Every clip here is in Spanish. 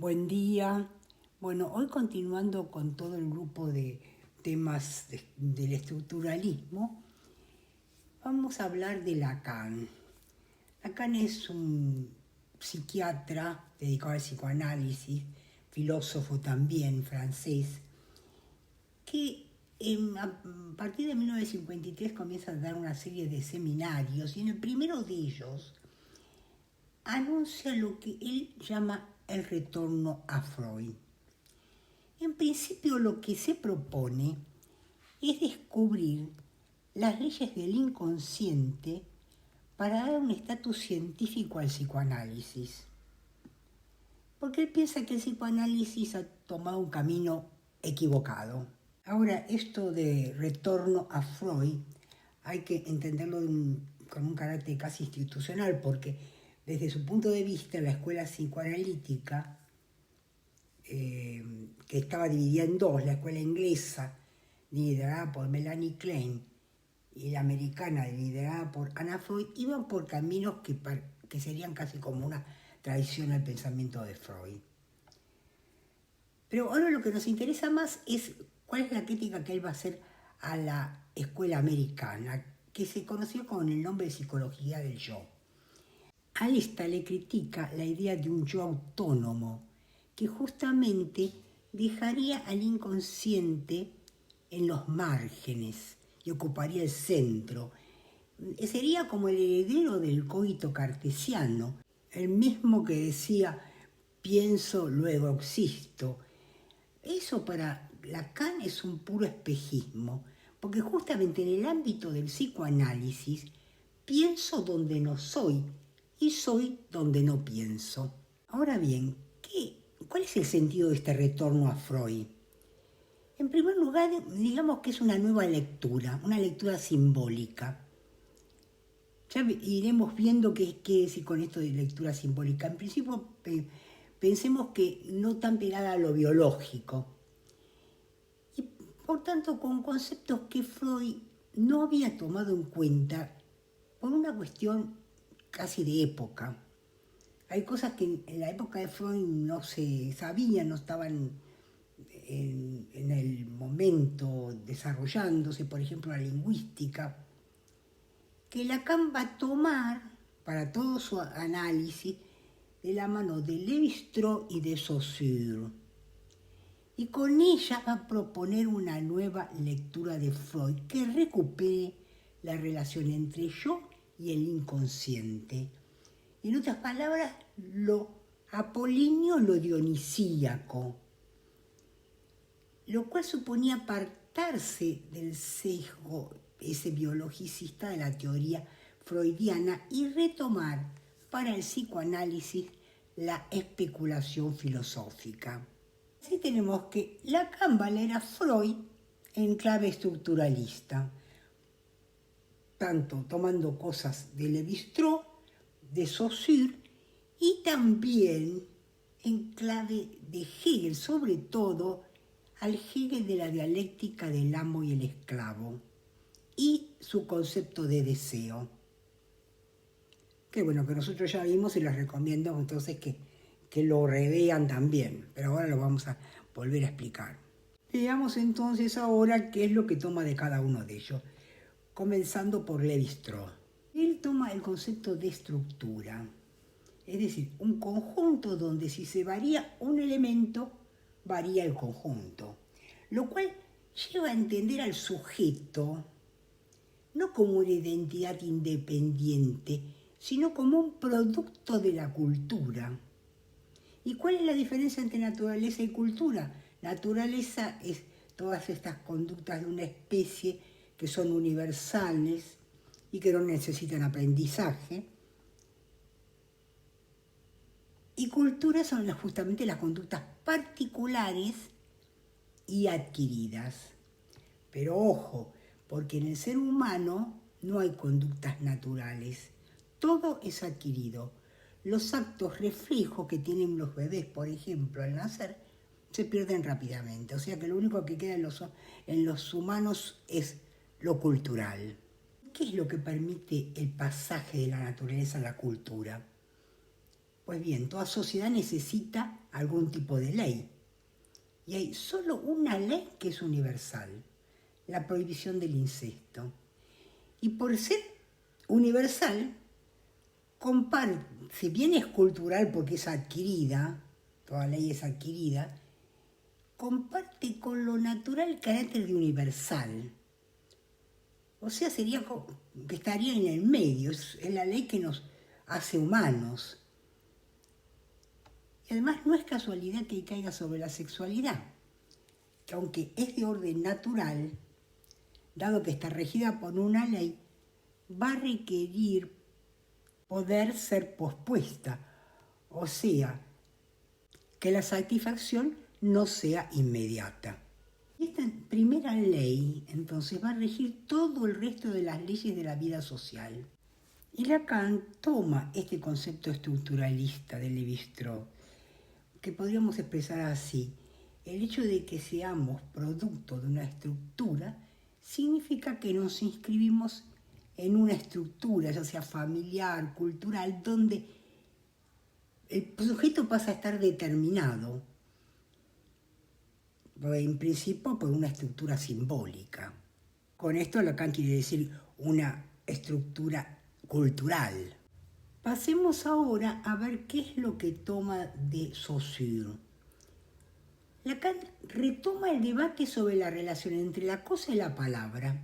Buen día. Bueno, hoy continuando con todo el grupo de temas del estructuralismo, vamos a hablar de Lacan. Lacan es un psiquiatra dedicado al psicoanálisis, filósofo también francés, que a partir de 1953 comienza a dar una serie de seminarios y en el primero de ellos anuncia lo que él llama el retorno a Freud. En principio lo que se propone es descubrir las leyes del inconsciente para dar un estatus científico al psicoanálisis. Porque él piensa que el psicoanálisis ha tomado un camino equivocado. Ahora, esto de retorno a Freud hay que entenderlo con un carácter casi institucional, porque desde su punto de vista la escuela psicoanalítica, que estaba dividida en dos, la escuela inglesa liderada por Melanie Klein y la americana liderada por Anna Freud, iban por caminos que serían casi como una traición al pensamiento de Freud. Pero ahora lo que nos interesa más es cuál es la crítica que él va a hacer a la escuela americana, que se conoció con el nombre de psicología del yo. A esta le critica la idea de un yo autónomo, que justamente dejaría al inconsciente en los márgenes y ocuparía el centro. Sería como el heredero del cogito cartesiano, el mismo que decía pienso, luego existo. Eso para Lacan es un puro espejismo, porque justamente en el ámbito del psicoanálisis pienso donde no soy y soy donde no pienso. Ahora bien, ¿cuál es el sentido de este retorno a Freud? En primer lugar, digamos que es una nueva lectura, una lectura simbólica. Ya iremos viendo qué es con esto de lectura simbólica. En principio, pensemos que no tan pegada a lo biológico. Y por tanto, con conceptos que Freud no había tomado en cuenta por una cuestión casi de época. Hay cosas que en la época de Freud no se sabían, no estaban en el momento desarrollándose, por ejemplo, la lingüística, que Lacan va a tomar para todo su análisis de la mano de Lévi-Strauss y de Saussure. Y con ella va a proponer una nueva lectura de Freud que recupere la relación entre yo y el inconsciente. En otras palabras, lo apolíneo, lo dionisíaco, lo cual suponía apartarse del sesgo ese biologicista de la teoría freudiana y retomar para el psicoanálisis la especulación filosófica. Así tenemos que Lacan va a leer a Freud en clave estructuralista, tanto tomando cosas de Lévi-Strauss, de Saussure y también en clave de Hegel, sobre todo al Hegel de la dialéctica del amo y el esclavo y su concepto de deseo. Que bueno, que nosotros ya vimos y les recomiendo entonces que lo revean también, pero ahora lo vamos a volver a explicar. Veamos entonces ahora qué es lo que toma de cada uno de ellos, comenzando por Lévi-Strauss. Él toma el concepto de estructura, es decir, un conjunto donde si se varía un elemento, varía el conjunto, lo cual lleva a entender al sujeto no como una identidad independiente, sino como un producto de la cultura. ¿Y cuál es la diferencia entre naturaleza y cultura? Naturaleza es todas estas conductas de una especie que son universales y que no necesitan aprendizaje. Y cultura son justamente las conductas particulares y adquiridas. Pero ojo, porque en el ser humano no hay conductas naturales, todo es adquirido. Los actos reflejos que tienen los bebés, por ejemplo, al nacer, se pierden rápidamente. O sea que lo único que queda en los humanos es lo cultural. ¿Qué es lo que permite el pasaje de la naturaleza a la cultura? Pues bien, toda sociedad necesita algún tipo de ley. Y hay solo una ley que es universal, la prohibición del incesto. Y por ser universal, si bien es cultural porque es adquirida, toda ley es adquirida, comparte con lo natural el carácter de universal. O sea, que estaría en el medio, es la ley que nos hace humanos. Y además no es casualidad que caiga sobre la sexualidad, que aunque es de orden natural, dado que está regida por una ley, va a requerir poder ser pospuesta, o sea, que la satisfacción no sea inmediata. Esta primera ley, entonces, va a regir todo el resto de las leyes de la vida social. Y Lacan toma este concepto estructuralista de Lévi-Strauss, que podríamos expresar así: el hecho de que seamos producto de una estructura significa que nos inscribimos en una estructura, ya sea familiar, cultural, donde el sujeto pasa a estar determinado, en principio por una estructura simbólica. Con esto Lacan quiere decir una estructura cultural. Pasemos ahora a ver qué es lo que toma de Saussure. Lacan retoma el debate sobre la relación entre la cosa y la palabra.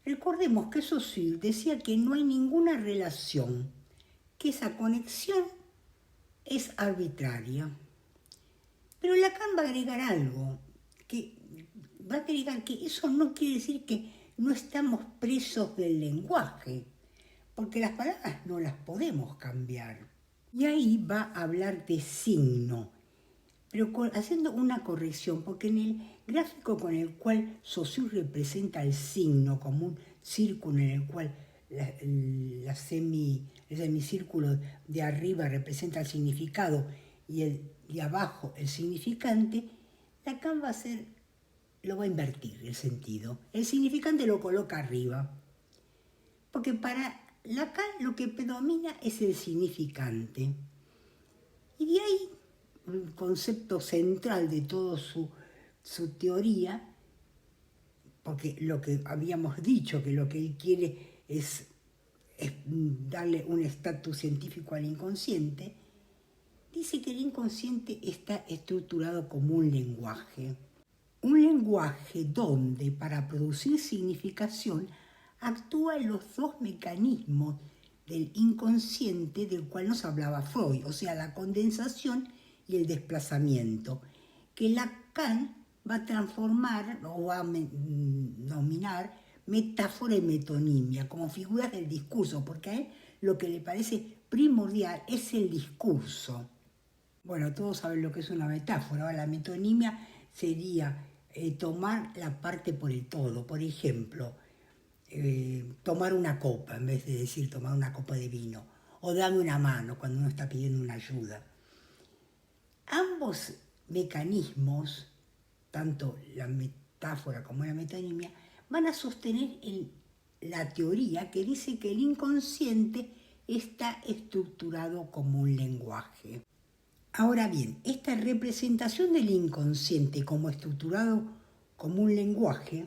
Recordemos que Saussure decía que no hay ninguna relación, que esa conexión es arbitraria. Pero Lacan va a agregar algo, que eso no quiere decir que no estamos presos del lenguaje, porque las palabras no las podemos cambiar. Y ahí va a hablar de signo, pero haciendo una corrección, porque en el gráfico con el cual Saussure representa el signo como un círculo en el cual el semicírculo de arriba representa el significado y el de abajo el significante, Lacan lo va a invertir el sentido. El significante lo coloca arriba, porque para Lacan lo que predomina es el significante. Y de ahí un concepto central de toda su teoría, porque lo que habíamos dicho, que lo que él quiere es darle un estatus científico al inconsciente, dice que el inconsciente está estructurado como un lenguaje donde para producir significación actúan los dos mecanismos del inconsciente del cual nos hablaba Freud, o sea, la condensación y el desplazamiento, que Lacan va a transformar o va a nominar metáfora y metonimia como figuras del discurso, porque a él lo que le parece primordial es el discurso. Bueno, todos saben lo que es una metáfora. Ahora, la metonimia sería tomar la parte por el todo. Por ejemplo, tomar una copa en vez de decir tomar una copa de vino, o darme una mano cuando uno está pidiendo una ayuda. Ambos mecanismos, tanto la metáfora como la metonimia, van a sostener la teoría que dice que el inconsciente está estructurado como un lenguaje. Ahora bien, esta representación del inconsciente como estructurado como un lenguaje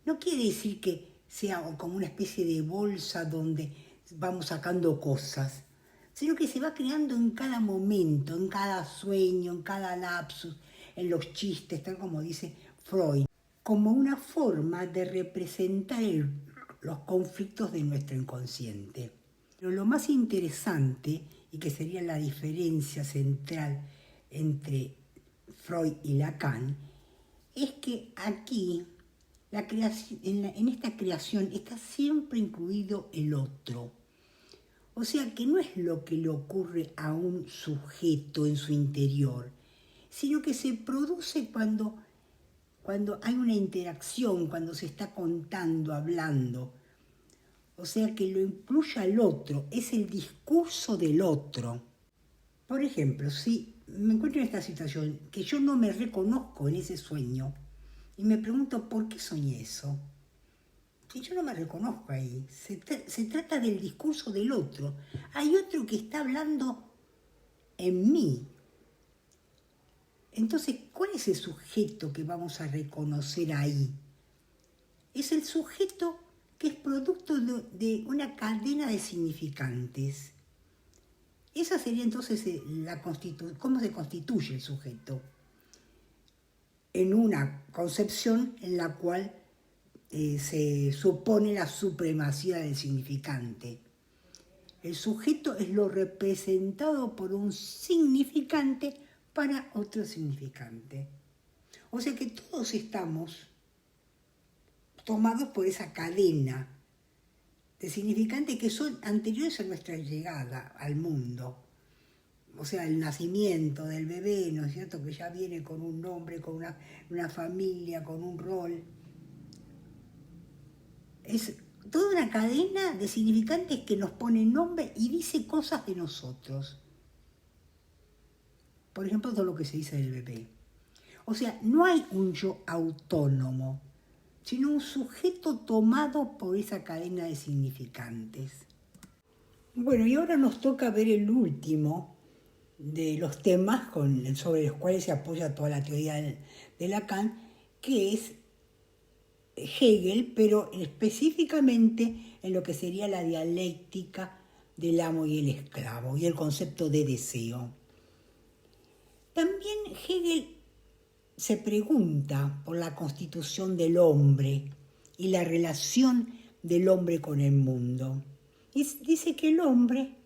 no quiere decir que sea como una especie de bolsa donde vamos sacando cosas, sino que se va creando en cada momento, en cada sueño, en cada lapsus, en los chistes, tal como dice Freud, como una forma de representar los conflictos de nuestro inconsciente. Pero lo más interesante, y que sería la diferencia central entre Freud y Lacan, es que aquí, en esta creación, está siempre incluido el otro. O sea que no es lo que le ocurre a un sujeto en su interior, sino que se produce cuando hay una interacción, cuando se está contando, hablando. O sea que lo incluye al otro, es el discurso del otro. Por ejemplo, si me encuentro en esta situación, que yo no me reconozco en ese sueño, y me pregunto por qué soñé eso, si yo no me reconozco ahí, se trata del discurso del otro. Hay otro que está hablando en mí. Entonces, ¿cuál es el sujeto que vamos a reconocer ahí? Es el sujeto que es producto de una cadena de significantes. Esa sería entonces cómo se constituye el sujeto. En una concepción en la cual se supone la supremacía del significante. El sujeto es lo representado por un significante para otro significante. O sea que todos estamos tomados por esa cadena de significantes que son anteriores a nuestra llegada al mundo. O sea, el nacimiento del bebé, ¿no es cierto?, que ya viene con un nombre, con una familia, con un rol. Es toda una cadena de significantes que nos pone nombre y dice cosas de nosotros. Por ejemplo, todo lo que se dice del bebé. O sea, no hay un yo autónomo, sino un sujeto tomado por esa cadena de significantes. Bueno, y ahora nos toca ver el último de los temas sobre los cuales se apoya toda la teoría de Lacan, que es Hegel, pero específicamente en lo que sería la dialéctica del amo y el esclavo y el concepto de deseo. También Hegel se pregunta por la constitución del hombre y la relación del hombre con el mundo. Y dice que el hombre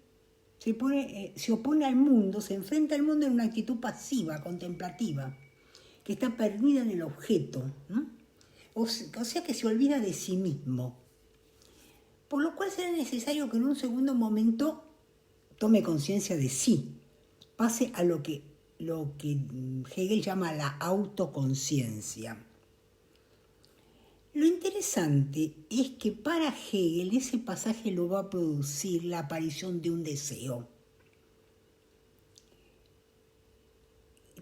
se opone al mundo, se enfrenta al mundo en una actitud pasiva, contemplativa, que está perdida en el objeto, ¿no? O sea que se olvida de sí mismo. Por lo cual será necesario que en un segundo momento tome conciencia de sí, pase a lo que Hegel llama la autoconciencia. Lo interesante es que para Hegel ese pasaje lo va a producir la aparición de un deseo,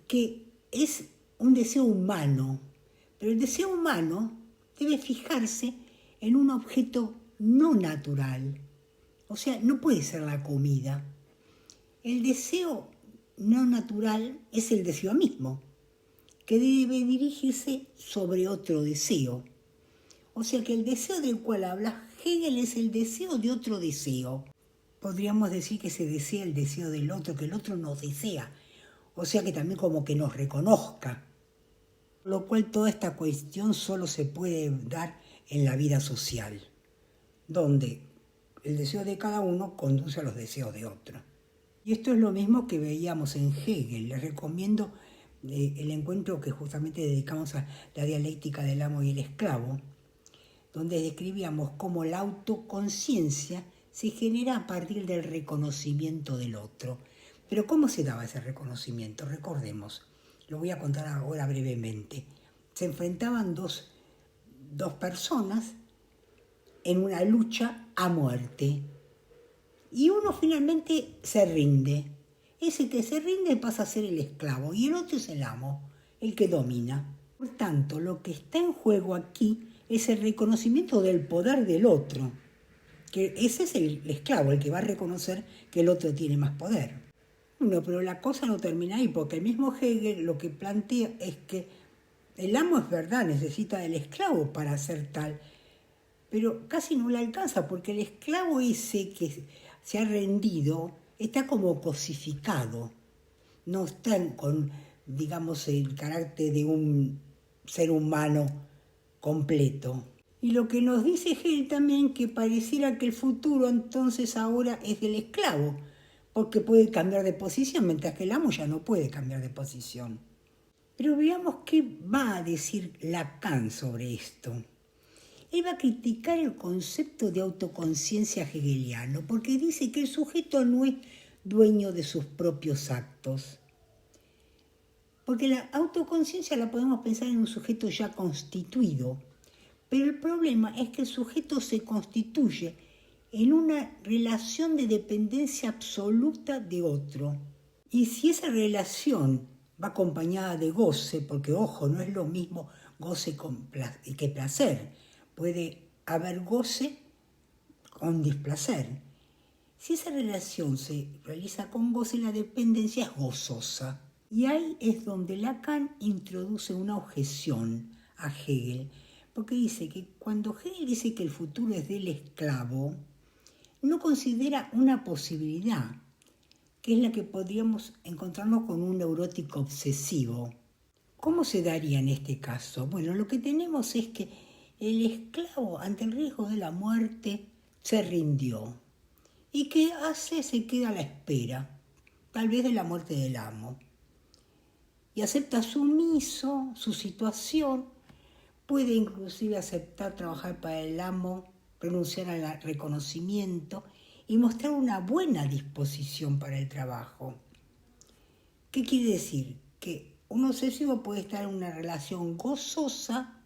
que es un deseo humano, pero el deseo humano debe fijarse en un objeto no natural, o sea, no puede ser la comida. El deseo no natural es el deseo mismo, que debe dirigirse sobre otro deseo. O sea que el deseo del cual habla Hegel es el deseo de otro deseo. Podríamos decir que se desea el deseo del otro, que el otro nos desea. O sea que también como que nos reconozca. Lo cual toda esta cuestión solo se puede dar en la vida social, donde el deseo de cada uno conduce a los deseos de otro. Y esto es lo mismo que veíamos en Hegel. Les recomiendo el encuentro que justamente dedicamos a la dialéctica del amo y el esclavo, donde describíamos cómo la autoconciencia se genera a partir del reconocimiento del otro. Pero ¿cómo se daba ese reconocimiento? Recordemos, lo voy a contar ahora brevemente. Se enfrentaban dos personas en una lucha a muerte. Y uno finalmente se rinde. Ese que se rinde pasa a ser el esclavo y el otro es el amo, el que domina. Por tanto, lo que está en juego aquí es el reconocimiento del poder del otro. Que ese es el esclavo, el que va a reconocer que el otro tiene más poder. Bueno, pero la cosa no termina ahí, porque el mismo Hegel lo que plantea es que el amo es verdad, necesita del esclavo para ser tal, pero casi no le alcanza, porque el esclavo ese que se ha rendido está como cosificado, no está con, digamos, el carácter de un ser humano completo. Y lo que nos dice Hegel también, que pareciera que el futuro entonces ahora es del esclavo, porque puede cambiar de posición, mientras que el amo ya no puede cambiar de posición. Pero veamos qué va a decir Lacan sobre esto. Él va a criticar el concepto de autoconciencia hegeliano, porque dice que el sujeto no es dueño de sus propios actos. Porque la autoconciencia la podemos pensar en un sujeto ya constituido, pero el problema es que el sujeto se constituye en una relación de dependencia absoluta de otro. Y si esa relación va acompañada de goce, porque ojo, no es lo mismo goce que placer, puede haber goce con displacer. Si esa relación se realiza con goce, la dependencia es gozosa. Y ahí es donde Lacan introduce una objeción a Hegel, porque dice que cuando Hegel dice que el futuro es del esclavo, no considera una posibilidad, que es la que podríamos encontrarnos con un neurótico obsesivo. ¿Cómo se daría en este caso? Bueno, lo que tenemos es que el esclavo, ante el riesgo de la muerte, se rindió. ¿Y qué hace? Se queda a la espera, tal vez de la muerte del amo. Y acepta sumiso su situación, puede inclusive aceptar trabajar para el amo, renunciar al reconocimiento y mostrar una buena disposición para el trabajo. ¿Qué quiere decir? Que un obsesivo puede estar en una relación gozosa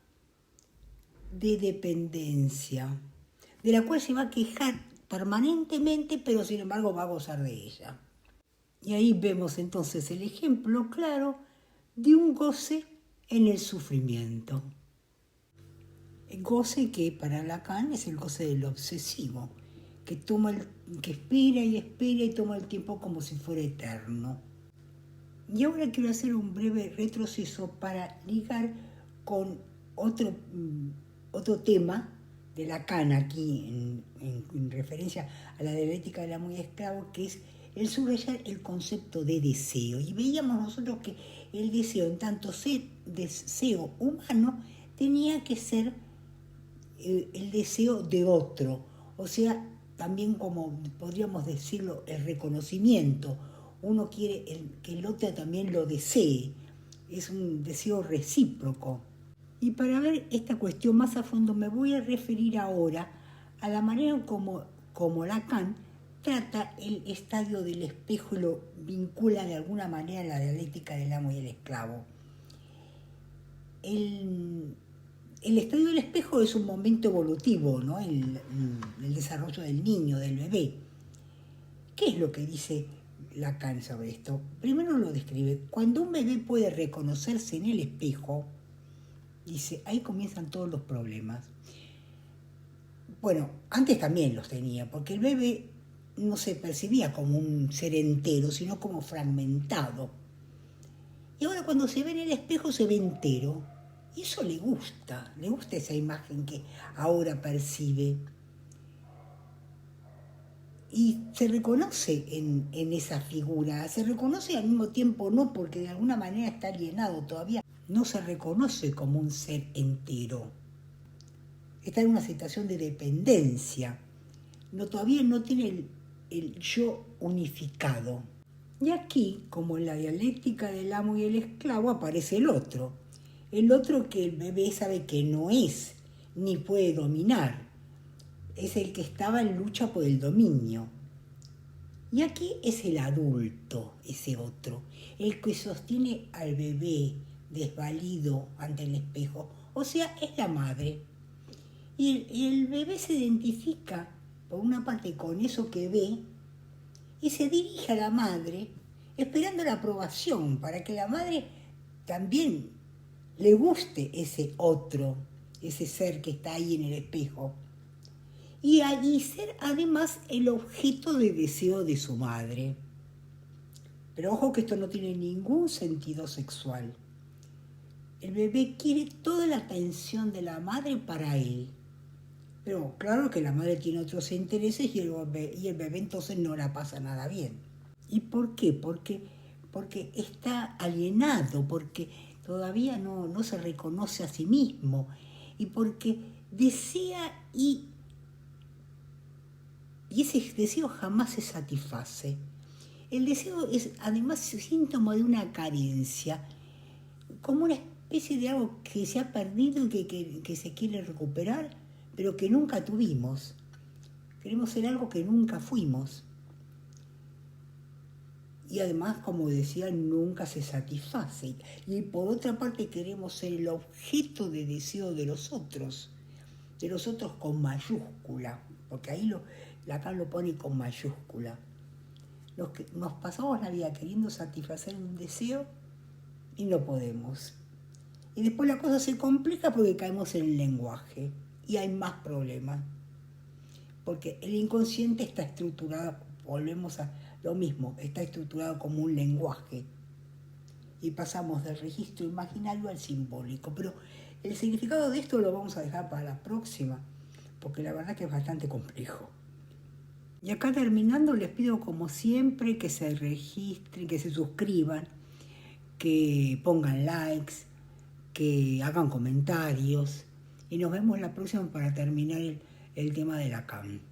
de dependencia, de la cual se va a quejar permanentemente, pero sin embargo va a gozar de ella. Y ahí vemos entonces el ejemplo claro de un goce en el sufrimiento. El goce que para Lacan es el goce del obsesivo, que espera y toma el tiempo como si fuera eterno. Y ahora quiero hacer un breve retroceso para ligar con otro tema de Lacan aquí, en referencia a la dialéctica del amo y esclavo, que es el subrayar el concepto de deseo. Y veíamos nosotros que el deseo, en tanto deseo humano, tenía que ser el deseo de otro, o sea, también como podríamos decirlo, el reconocimiento. Uno quiere que el otro también lo desee, es un deseo recíproco. Y para ver esta cuestión más a fondo me voy a referir ahora a la manera como Lacan trata el estadio del espejo y lo vincula de alguna manera a la dialéctica del amo y el esclavo. El estadio del espejo es un momento evolutivo, ¿no? El desarrollo del niño, del bebé. ¿Qué es lo que dice Lacan sobre esto? Primero lo describe. Cuando un bebé puede reconocerse en el espejo, dice, ahí comienzan todos los problemas. Bueno, antes también los tenía, porque el bebé no se percibía como un ser entero, sino como fragmentado. Y ahora cuando se ve en el espejo se ve entero. Y eso le gusta esa imagen que ahora percibe. Y se reconoce en esa figura, se reconoce al mismo tiempo no, porque de alguna manera está alienado todavía. No se reconoce como un ser entero. Está en una situación de dependencia. Todavía no tiene el yo unificado. Y aquí, como en la dialéctica del amo y el esclavo, aparece el otro. El otro que el bebé sabe que no es, ni puede dominar. Es el que estaba en lucha por el dominio. Y aquí es el adulto, ese otro, el que sostiene al bebé desvalido ante el espejo. O sea, es la madre. Y el bebé se identifica, por una parte, con eso que ve y se dirige a la madre esperando la aprobación para que la madre también le guste ese otro, ese ser que está ahí en el espejo. Y ser además el objeto de deseo de su madre. Pero ojo que esto no tiene ningún sentido sexual. El bebé quiere toda la atención de la madre para él. Pero claro que la madre tiene otros intereses y el bebé entonces no la pasa nada bien. ¿Y por qué? Porque está alienado, porque todavía no se reconoce a sí mismo y porque desea y ese deseo jamás se satisface. El deseo es además síntoma de una carencia, como una especie de algo que se ha perdido y que se quiere recuperar, pero que nunca tuvimos. Queremos ser algo que nunca fuimos. Y además, como decía, nunca se satisface. Y por otra parte queremos ser el objeto de deseo de los otros con mayúscula, porque ahí Lacan lo pone con mayúscula. Nos pasamos la vida queriendo satisfacer un deseo y no podemos. Y después la cosa se complica porque caemos en el lenguaje y hay más problemas. porque el inconsciente está estructurado, volvemos a lo mismo, está estructurado como un lenguaje y pasamos del registro imaginario al simbólico, pero el significado de esto lo vamos a dejar para la próxima, porque la verdad que es bastante complejo. Y acá terminando les pido como siempre que se registren, que se suscriban, que pongan likes, que hagan comentarios y nos vemos la próxima para terminar el tema de la CAM.